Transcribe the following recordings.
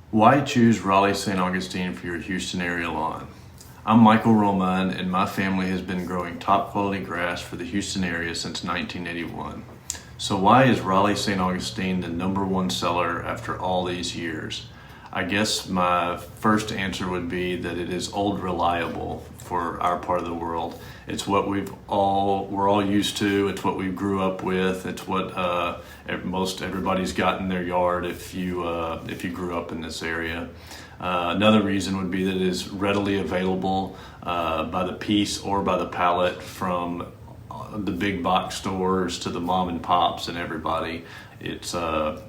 Why choose Raleigh St. Augustine for your Houston area lawn? I'm Michael Romine, and my family has been growing top quality grass for the Houston area since 1981. So why is Raleigh St. Augustine the #1 seller after all these years? I guess my first answer would be that it is old reliable for our part of the world. It's what we're all used to. It's what we grew up with. It's what most everybody's got in their yard if you grew up in this area. Another reason would be that it is readily available by the piece or by the pallet from the big box stores to the mom and pops and everybody. It's the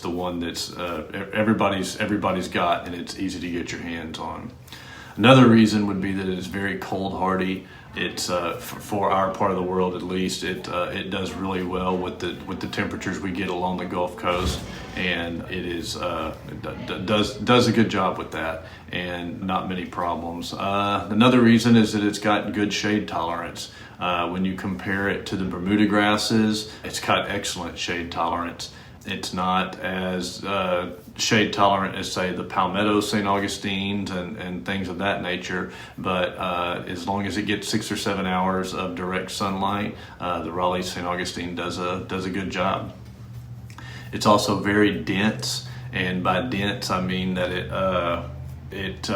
one that's everybody's got, and it's easy to get your hands on. Another reason would be that it is very cold hardy. It's for our part of the world at least. It does really well with the temperatures we get along the Gulf Coast, and it does a good job with that, and not many problems. Another reason is that it's got good shade tolerance. When you compare it to the Bermuda grasses, it's got excellent shade tolerance. It's not as shade tolerant as, say, the Palmetto St. Augustines and things of that nature, but as long as it gets 6 or 7 hours of direct sunlight, the Raleigh St. Augustine does a good job. It's also very dense, and by dense I mean that it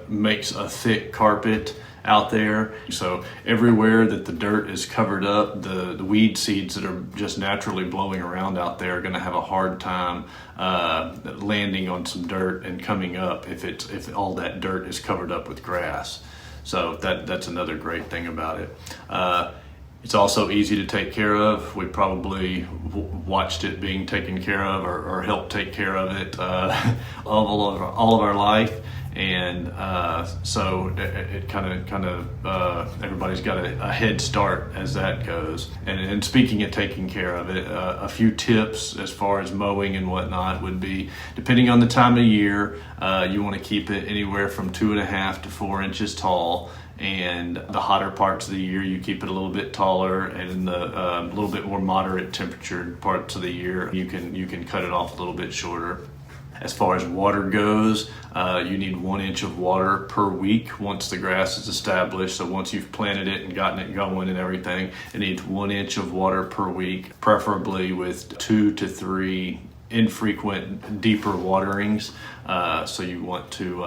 makes a thick carpet out there. So everywhere that the dirt is covered up, the weed seeds that are just naturally blowing around out there are going to have a hard time landing on some dirt and coming up if all that dirt is covered up with grass. So that's another great thing about it. It's also easy to take care of. We probably watched it being taken care of or helped take care of it all of our life. And so it kind of everybody's got a head start as that goes. And speaking of taking care of it, a few tips as far as mowing and whatnot would be, depending on the time of year, you want to keep it anywhere from 2.5 to 4 inches tall. And the hotter parts of the year, you keep it a little bit taller, and in the little bit more moderate temperature parts of the year, you can cut it off a little bit shorter. As far as water goes, you need 1 inch of water per week once the grass is established. So once you've planted it and gotten it going and everything, it needs 1 inch of water per week, preferably with 2 to 3 infrequent deeper waterings. So you want to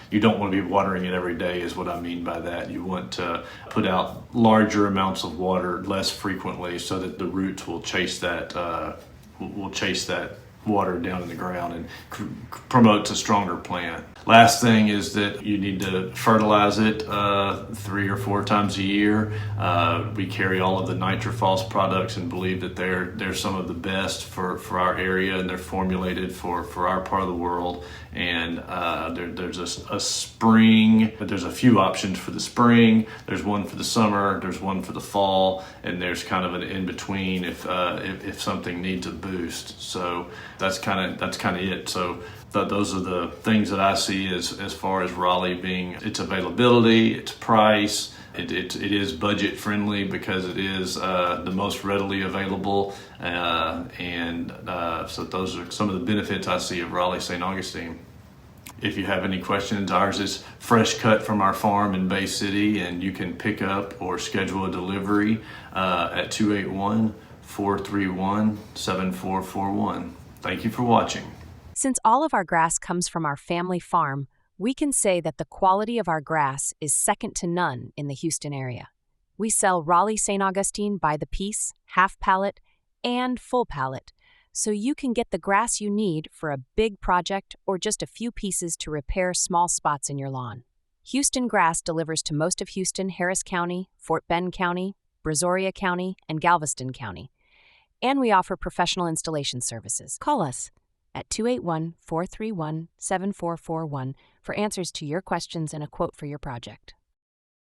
you don't want to be watering it every day is what I mean by that. You want to put out larger amounts of water less frequently so that the roots will chase that water down in the ground and promotes a stronger plant. Last thing is that you need to fertilize it 3 or 4 times a year. We carry all of the NitroFos products and believe that they're some of the best for our area, and they're formulated for our part of the world. And there's a spring, but there's a few options for the spring. There's one for the summer, there's one for the fall, and there's kind of an in-between if something needs a boost. So that's kind of it. So those are the things that I see as far as Raleigh being its availability, its price. It is budget friendly because it is the most readily available, and so those are some of the benefits I see of Raleigh St. Augustine. If you have any questions, ours is fresh cut from our farm in Bay City, and you can pick up or schedule a delivery at 281-431-7441. Thank you for watching. Since all of our grass comes from our family farm, we can say that the quality of our grass is second to none in the Houston area. We sell Raleigh St. Augustine by the piece, half pallet, and full pallet, so you can get the grass you need for a big project or just a few pieces to repair small spots in your lawn. Houston Grass delivers to most of Houston, Harris County, Fort Bend County, Brazoria County, and Galveston County. And we offer professional installation services. Call us at 281-431-7441 for answers to your questions and a quote for your project.